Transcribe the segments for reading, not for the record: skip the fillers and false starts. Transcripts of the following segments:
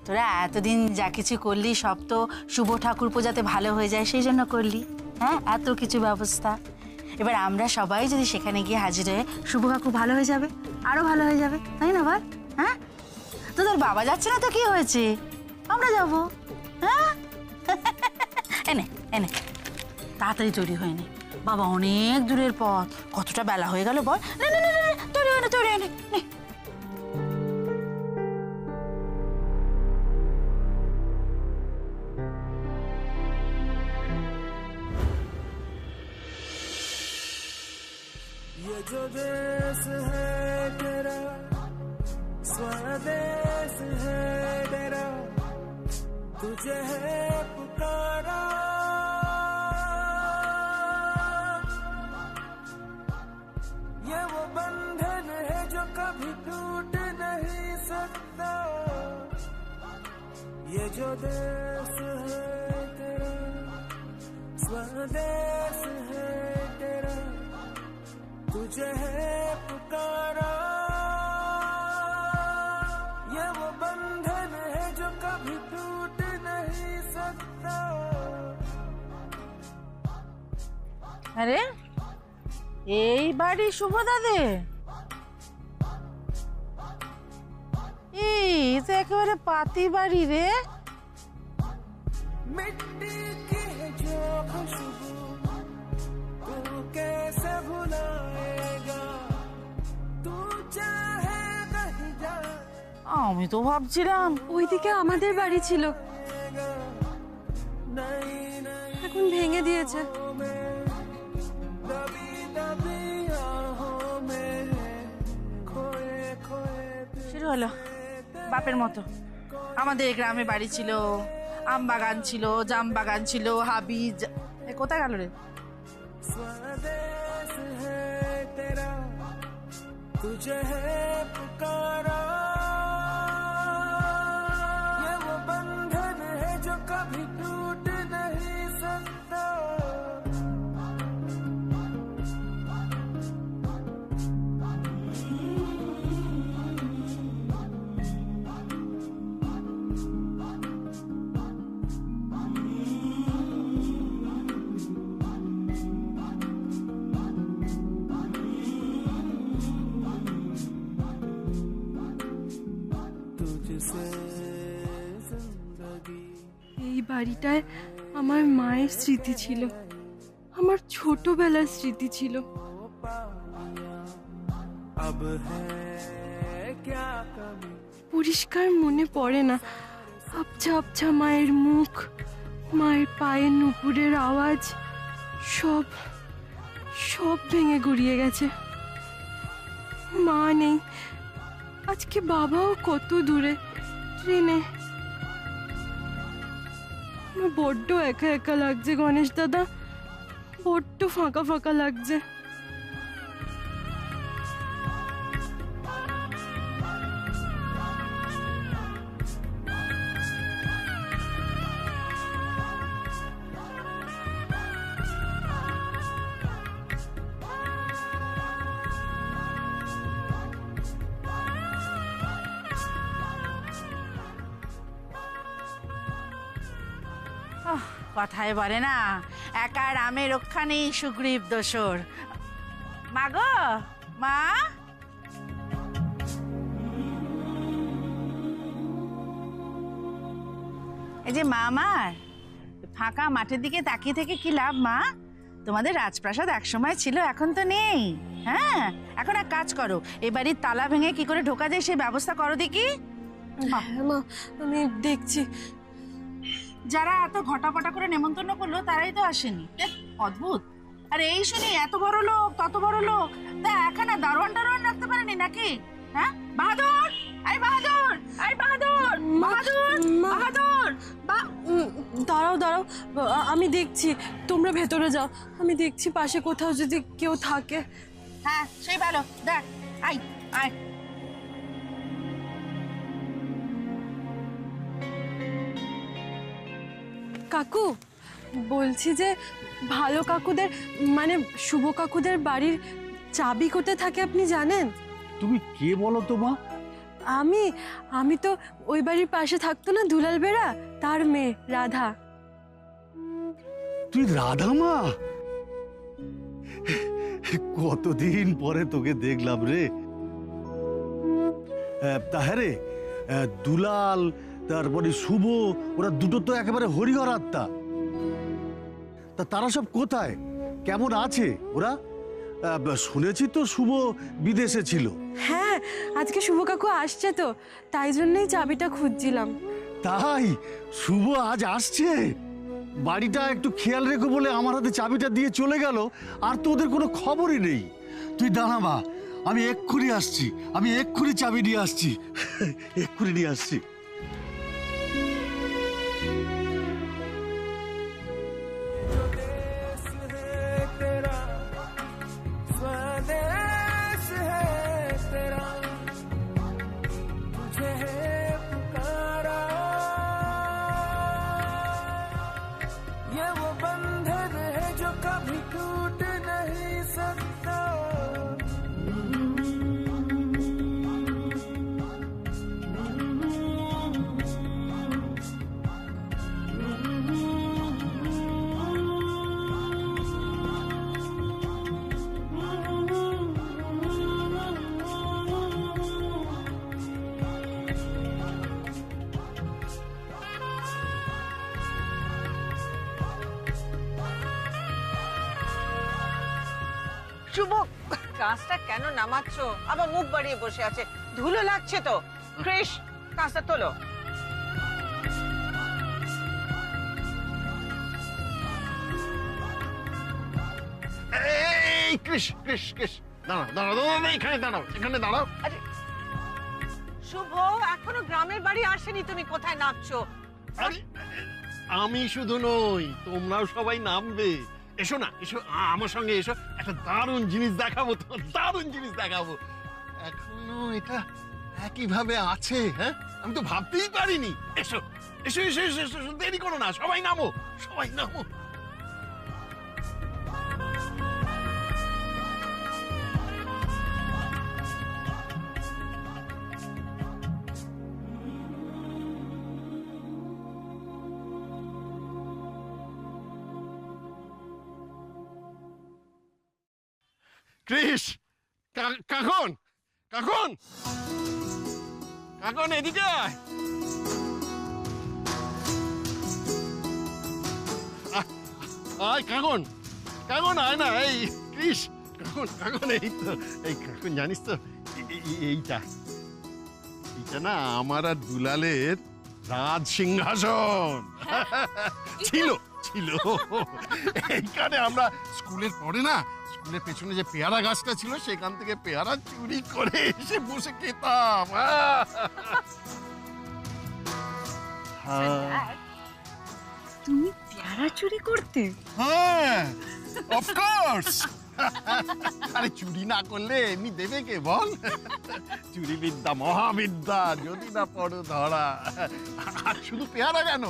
তোরা এতদিন যা কিছু করলি সব তো শুভ ঠাকুর পূজাতে ভালো হয়ে যায় সেই জন্য করলি। হ্যাঁ, এত কিছু ব্যবস্থা, এবার আমরা সবাই যদি সেখানে গিয়ে হাজির হয়ে শুভ কাকু ভালো হয়ে যাবে, আরো ভালো হয়ে যাবে, তাই না বল? হ্যাঁ, তোদের বাবা যাচ্ছে না তো কি হয়েছে, আমরা যাব। হ্যাঁ এনে এনে তাড়াতাড়ি তৈরি হয়ে নে, বাবা অনেক দূরের পথ, কতটা বেলা হয়ে গেল বল। না না না না, তৈরি হয়ে নে, তৈরি হয়ে নে। ये जो देश है तेरा स्वदेश है तेरा, तुझे है पुकारा। ये वो बंधन है जो कभी टूट नहीं सकता। ये जो देश है तेरा स्वदेश है तेरा, तुझे है पुकारा। ये वो बंधन है जो कभी टूट नहीं सकता। আরে এই বাড়ি শুভ দাদে, এই তো একেবারে পাতি বাড়ি রে। मिट्टी की है जो खुशबू तू कैसे भुलाएगा, तू चाहे कहीं जा। আমি তো ভাবছিলাম ওইদিকে আমাদের বাড়ি ছিল, नई नई এখন ভেঙে দিয়েছে। दबी दबी आहों में खोए खोए শুরু হলো বাপের মতো। আমাদের গ্রামে বাড়ি ছিল, আম বাগান ছিল, জাম বাগান ছিল, হাবি কোথায় গেল রে? स्वदेश है तेरा, तुझे है पुकारा। ये वो बंधन है जो कभी टूट नहीं सकता। तुझसे जिंदगी এই বাড়িটায় আমার মায়ের স্মৃতি ছিল, আমার ছোটবেলার স্মৃতি ছিল। अब है क्या कमी। পরিষ্কার মনে পড়ে না, আবছা আবছা মায়ের মুখ, মায়ের পায়ের নুপুরের আওয়াজ, সব সব ভেঙে গুড়িয়ে গেছে। মা নেই, আজকে বাবাও কত দূরে ট্রেনে। আমার বড্ড একা একা লাগছে গণেশ দাদা, বড্ড ফাঁকা ফাঁকা লাগছে। কথায় বলে না, একা রামে রক্ষা নেই সুগ্রীব দোসর। মা গো, মা, এই যে মা, আমার ফাঁকা মাঠের দিকে তাকিয়ে থেকে কি লাভ মা? তোমাদের রাজপ্রাসাদ একসময় ছিল, এখন তো নেই। হ্যাঁ, এখন এক কাজ করো, এই বাড়ির তালা ভেঙে কি করে ঢোকা যায় সেই ব্যবস্থা করো দেখি। হ্যাঁ মা, আমি দেখছি। যারা এত ঘটাপটা করে নেমন্তন্ন করলো তারাই তো আসেনি। অদ্ভুত। আর এই শুনি এত বড় লোক, তত বড় লোক, তা এখানে দারোয়ান টারোয়ান রাখতে পারেনি নাকি? হ্যাঁ, বাহাদুর, এই বাহাদুর, এই বাহাদুর, বাহাদুর, বাহাদুর। দাঁড়াও দাঁড়াও, আমি দেখছি, তোমরা ভেতরে যাও, আমি দেখছি পাশে কোথাও যদি কেউ থাকে। হ্যাঁ, সেই ভালো, দেখ, আয় আয়। কাকু, বলছি যে ভালো কাকুদের মানে শুভ কাকুদের বাড়ির চাবি কোথায় থাকে আপনি জানেন? তুমি কে বলো তো মা? আমি আমি তো ওই বাড়ির পাশে থাকতো না দুলাল বেড়া, তার মেয়ে রাধা। তুই রাধা মা? কতদিন পরে তোকে দেখলাম রে। তা হ্যাঁ রে, দুলাল তারপরে শুভ, ওরা দুটো তো একেবারে হরিহর আত্মা। তা তারা সব কোথায়, কেমন আছে ওরা? শুনেছি তো শুভ বিদেশে ছিল। হ্যাঁ, আজকে শুভ কাকু আসছে তো, তাই জন্যই চাবিটা খুঁজছিলাম। তাই শুভ আজ আসছে? বাড়িটা একটু খেয়াল রেখো বলে আমার হাতে চাবিটা দিয়ে চলে গেল, আর তো ওদের কোনো খবরই নেই। তুই দাঁড়া মা, আমি এক্ষুনি আসছি, আমি এক্ষুনি চাবি নিয়ে আসছি, এক্ষুনি নিয়ে আসছি। स्वदेश है तेरा, तुझे है पुकारा, ये वो बंधन है जो कभी टूट नहीं सकता। শুভ, কাঁচটা কেন নামাচ্ছ? আবার মুখ বাড়িয়ে বসে আছে, ধুলো লাগছে তো। ক্রিস, কাঁচটা তোলো। এই কৃষ কৃষ কৃষ, দাঁড়াও দাঁড়াও দাঁড়াও, এখানে দাঁড়াও, এখানে দাঁড়াও। আরে শুভ, এখনো গ্রামের বাড়ি আসেনি, তুমি কোথায় নামছো? আরে আমি শুধু নই, তোমরাও সবাই নামবে। এসো না, এসো আমার সঙ্গে এসো, একটা দারুণ জিনিস দেখাবো তো, দারুণ জিনিস দেখাবো। এখনো এটা একইভাবে আছে, হ্যাঁ? আমি তো ভাবতেই পারিনি। এসো এসো এসো এসো এসো, দেরি করো না, সবাই নামো, সবাই নামো। কৃষ, কাকন কাকন কাকন, এদিকে আয়। আয় কাকন, কাকন আয় না। এই কৃষ, কাকন কাকন, এই তো, এই কাকন জানিস তো, এইটা এইটা না আমার আর দুলালের রাজ সিংহাসন ছিল ছিল। এইখানে আমরা স্কুলের পরে না, স্কুলের পেছনে যে পেয়ারা গাছটা ছিল, সেখান থেকে পেয়ারা চুরি করে এসে বসে খেতাম। তুমি পেয়ারা চুরি করতে? হ্যাঁ, অফকোর্স। আরে চুরি না করলে এমনি দেবে কে বল? চুরি বিদ্যা মহাবিদ্যা, যদি না পড়ো ধরা। আর শুধু পেয়ারা কেন,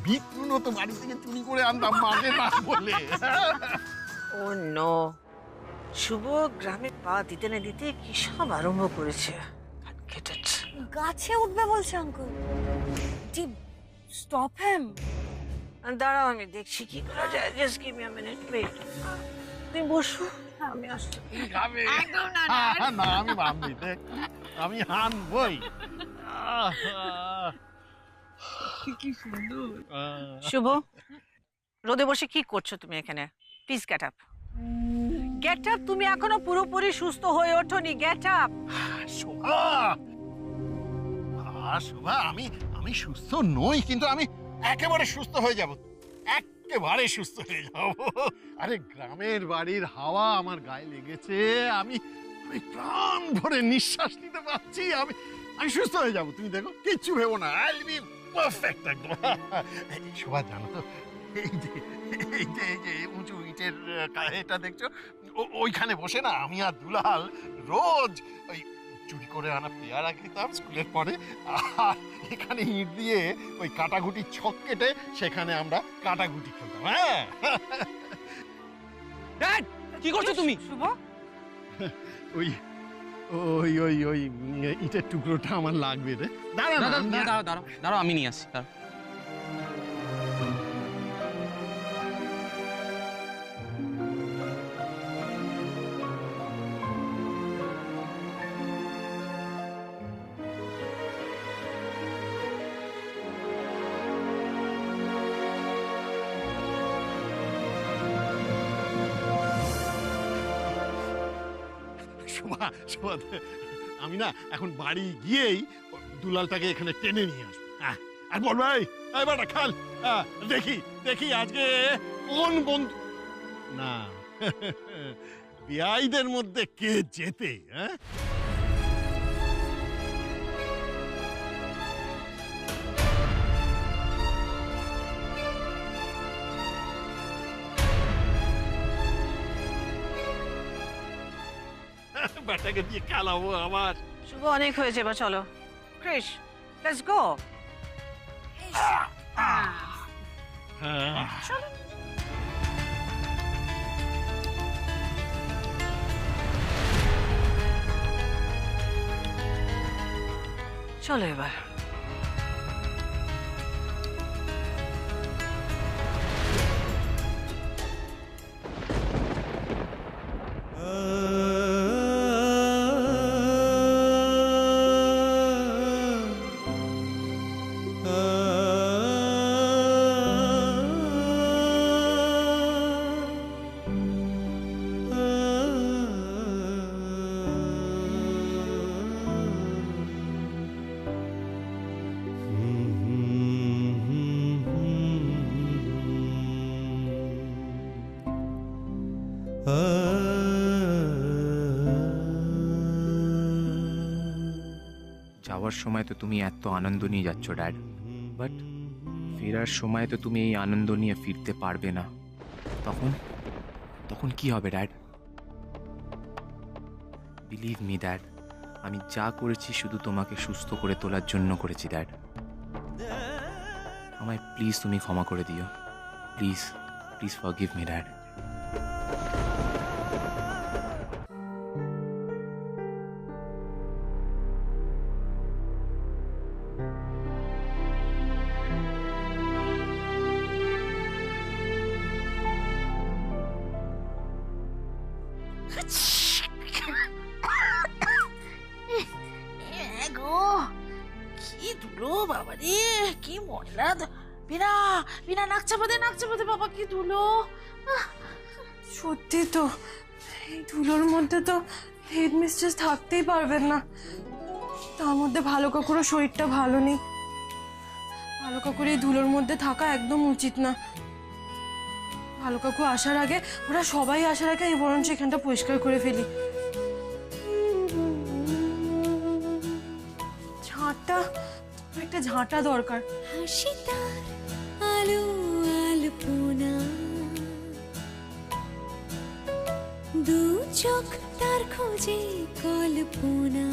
বিটনুও তো বাড়ি থেকে চুরি করে আনতাম মাকে না বলে। ও নো, শুভ গ্রামে পা দিতে না দিতে কি সব আরম্ভ করেছে। গাছে উঠবে বলছে আঙ্কেল। জি, স্টপ হিম। দাঁড়াও, আমি দেখছি কি করা যায়। Just give me a minute, wait. তুমি বসো, আমি আসছি। খাবে না, আমি ভাবছি আমি হানবই। কি সুন্দর। শুভ, রোদে বসে কি করছো তুমি এখানে? Please get up, get up. তুমি এখনো পুরোপুরি সুস্থ হয়ে ওঠোনি, গেট আপ। শোভা, শোভা, আমি সুস্থ নই, কিন্তু আমি একেবারে সুস্থ হয়ে যাব, একেবারে সুস্থ হয়ে যাব। আরে গ্রামের বাড়ির হাওয়া আমার গায়ে লেগেছে, আমি প্রাণ ভরে নিঃশ্বাস নিতে পারছি, আমি সুস্থ হয়ে যাব। তুমি দেখো, কিচ্ছু ভেবো না, আই উইল বি পারফেক্ট একদম। শোভা, জানো তো, এই যে উঁচু ইটের এটা দেখছো, ওইখানে বসে না আমি আর দুলাল রোজ ওই চুরি করে আনা পেয়ারা খেতাম স্কুলের পরে। আর এখানে ইট দিয়ে ওই কাটাকুটি ছক কেটে সেখানে আমরা কাটাকুটি খেলতাম। হ্যাঁ, কি করছো তুমি? শুভ, ওই ওই ওই ওই ইটের টুকরোটা আমার লাগবে রে। দাঁড়া না, দাঁড়াও দাঁড়াও, আমি নিয়ে আসছি, দাঁড়াও। শোভা, শোভা, আমি না এখন বাড়ি গিয়েই দুলালটাকে এখানে টেনে নিয়ে আসবো। আর বল ভাই, এই বেটা খাল, দেখি দেখি আজকে কোন বন্ধু না বিআইদের মধ্যে কে জেতে। হ্যাঁ, বেটাকে দিয়ে খেলাবো আবার। শুভ, অনেক হয়েছে, এবার চলো। Chris, let's go. চলো এবার। যাওয়ার সময় তো তুমি এত আনন্দ নিয়ে যাচ্ছ ড্যাড, বাট ফেরার সময় তো তুমি এই আনন্দ নিয়ে ফিরতে পারবে না। তখন তখন কি হবে ড্যাড? বিলিভ মি ড্যাড, আমি যা করেছি শুধু তোমাকে সুস্থ করে তোলার জন্য করেছি ড্যাড। আমায় প্লিজ তুমি ক্ষমা করে দিও, please please forgive me dad. কি ধুলো বাবা রে, কি ময়লা। বিনা বিনা নাক চাপা দে বাবা, কি ধুলো। সত্যি তো, এই ধুলোর মধ্যে তো হেডমিস্ট্রেস থাকতেই পারবেন না। তার মধ্যে ভালো কাকুরও শরীরটা ভালো নেই। ভালো কাকুর এই ধুলোর মধ্যে থাকা একদম উচিত না। ভালো কাকু আসার আগে, ওরা সবাই আসার আগে এই বরঞ্চ এখানটা পরিষ্কার করে ফেলি। ঝাঁটা, একটা ঝাঁটা দরকার। হাসি তার আলো আলপনা, দু চোখ তার খোঁজে কল্পনা।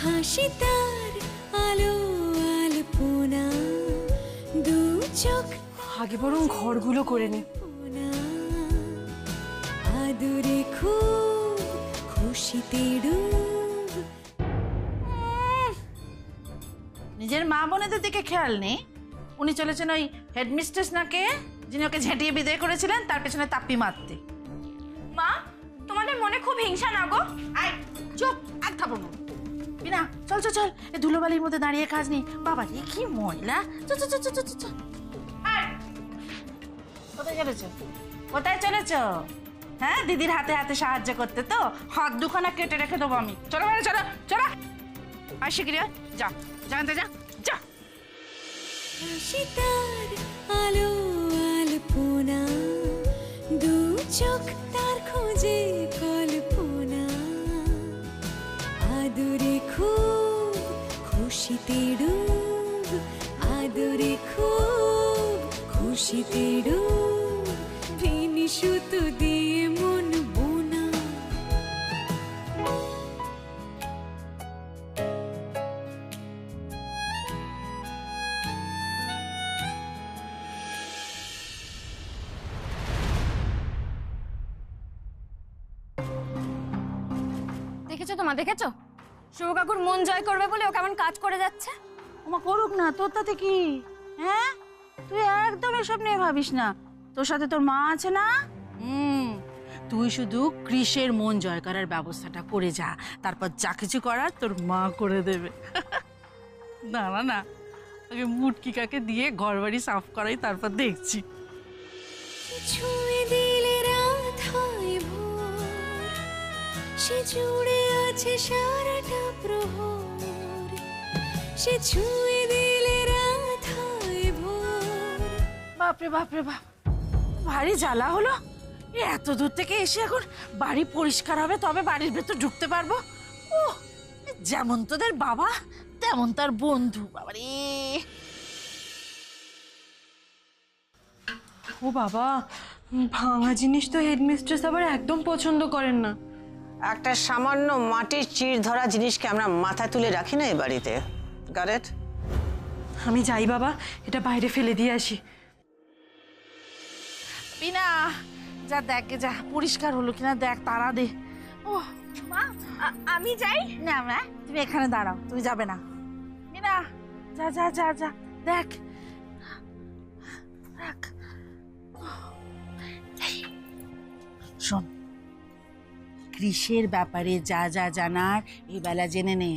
হাসি তার আলো আলপনা, দু চোখ আগে বরং ঘরগুলো করে নি। আদরে খুব খুশিতে ডুব। নিজের মা বোনেদের দিকে খেয়াল নেই। উনি চলেছেন ওই হেডমিস্ট্রেস নাকে, যিনি ওকে ঝেঁটিয়ে বিদায় করেছিলেন, তার পেছনে তাপ্পি মারতে। মা, তোমাদের মনে খুব হিংসা না গো? আয় চুপ, এক থাপড় মারবো। বিনা, চল চল চল, এই ধুলোবালির মধ্যে দাঁড়িয়ে কাজ নেই। বাবা রে কি ময়লা। চল চল চল চল চল। কোথায় চলেছ? কোথায় চলেছ? হ্যাঁ, দিদির হাতে হাতে সাহায্য করতে তো। হাত দুখানা কেটে রেখে দেবো আমি। চলো মানে, চলো চলো। আর শিগগিরি যা, জানতে যা যা। হাসি তার আলো আলপনা, দু চোখ তার খোঁজে কল্পনা। আদরে খুব খুশিতে ডুব, আদরে খুব খুশিতে ডুব। ভিনি সুতো দিয়ে মন বোনা। দেখেছো তো মা, দেখেছো? শুভ কাকুর মন জয় করবে বলে ও কেমন কাজ করে যাচ্ছে। ওমা করুক না, তোর তাতে কি? হ্যাঁ, তুই একদম এসব নিয়ে ভাবিস না। তোর সাথে তোর মা আছে না? তুই শুধু কৃষের মন জয় করার ব্যবস্থাটা করে যা, তারপর যা কিছু করার তোর মা করে দেবে। না না না, আগে মুটকি কাকে দিয়ে ঘর বাড়ি সাফ করাই, তারপর দেখছি। ছুঁয়ে দিলে রাত হয় ভোর, সে জুড়ে আছে সারাটা প্রহর, সে ছুঁয়ে দিলে রাত হয় ভোর। বাপরে বাপরে বাপ, ভারী জ্বালা হলো। এত দূর থেকে এসে এখন বাড়ি পরিষ্কার হবে তবে বাড়ির ভেতর ঢুকতে পারবো। ও, যেমন তোদের বাবা তেমন তার বন্ধু। বাবারে, ও বাবা, ভাঙা জিনিস তো হেডমিস্ট্রেস আবার একদম পছন্দ করেন না। একটা সামান্য মাটির চির ধরা জিনিসকে আমরা মাথায় তুলে রাখি না এই বাড়িতে। গারেট, আমি যাই বাবা, এটা বাইরে ফেলে দিয়ে আসি। বিনা, যা দেখ যা পরিষ্কার হলো কিনা দেখ, তাড়া দে। ও মা, আমি যাই। না না, তুমি এখানে দাঁড়াও, তুমি যাবে না। বিনা, যা যা যা যা দেখ। রাখ। এই, শোন, কৃষির ব্যাপারে যা যা জানার এই বেলা জেনে নে।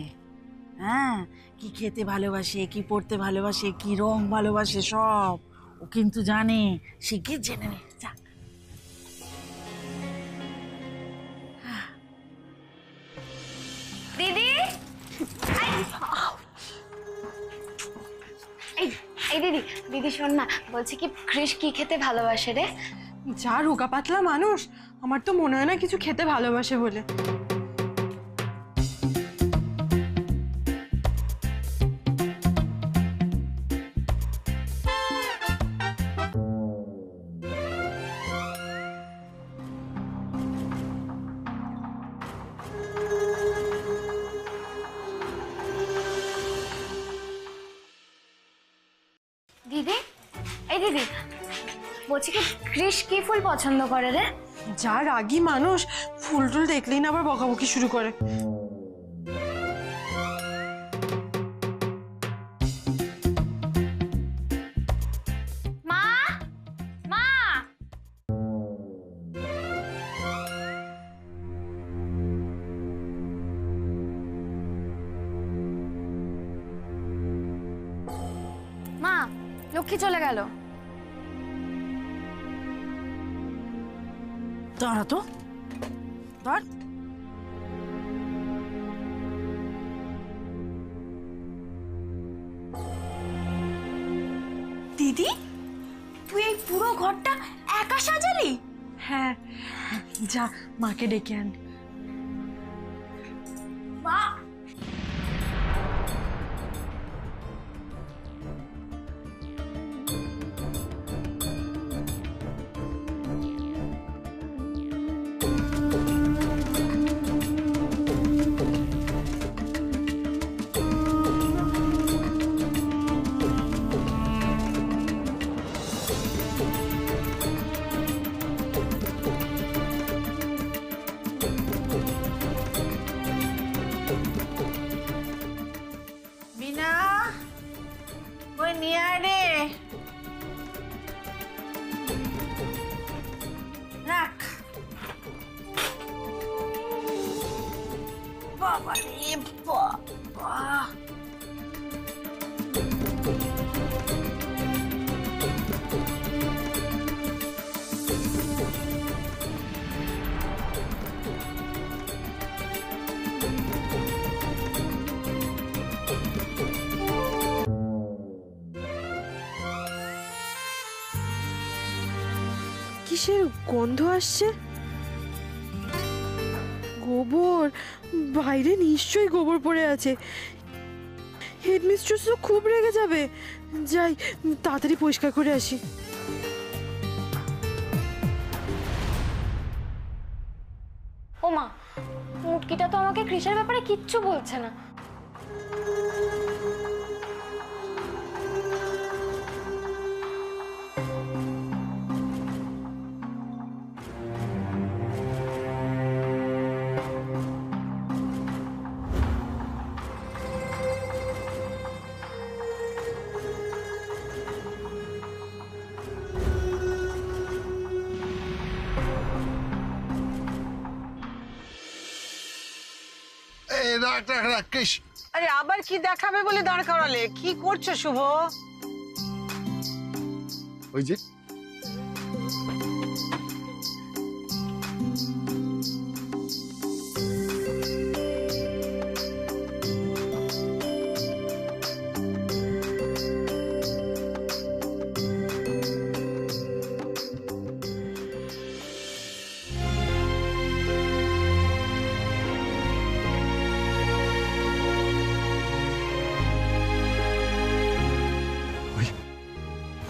হ্যাঁ, কি খেতে ভালোবাসে, কি পড়তে ভালোবাসে, কি রং ভালোবাসে, সব ও কিন্তু জানে। শিগগির জেনে নে, যা। দিদি, এই দিদি, দিদি শোন না, বলছি কি কৃষ কি খেতে ভালোবাসে রে? যা রোগা পাতলা মানুষ, আমার তো মনে হয় না কিছু খেতে ভালোবাসে বলে। দিদি, এই দিদি, বলছি কি কৃষ কি ফুল পছন্দ করে রে? যা রাগী মানুষ, ফুল টুল দেখলেই না আবার বকাবকি শুরু করে। মা, মা, মা, লক্ষ্মী চলে গেল। দাঁড়া তো, ধর। দিদি, তুই এই পুরো ঘরটা একা সাজালি? হ্যাঁ, যা মাকে ডেকে আন। মা, বিনা, ওই নিয়ে আয় রে। রাখ। বাবা রে বাবা, কিসের গন্ধ আসছে? গোবর, বাইরে নিশ্চয়ই গোবর পড়ে আছে। হেডমিস্ট্রেস তো খুব রেগে যাবে। যাই, তাড়াতাড়ি পরিষ্কার করে আসি। ও মা, মুটকিটা তো আমাকে কৃষের ব্যাপারে কিচ্ছু বলছে না। রাখ রাখ রাখ কৃষ। আরে আবার কি দেখাবে বলে দাঁড় করালে? কি করছো শুভ? ওই যে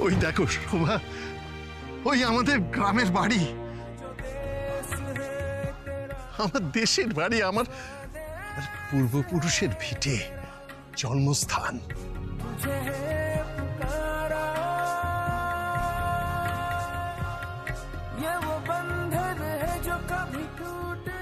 ওই দেখো শোভা, ওই আমাদের গ্রামের বাড়ি, আমার দেশের বাড়ি, আমার পূর্বপুরুষের ভিটে, জন্মস্থান। तुझे पुकारा ये वो बंधन है जो कभी टूटे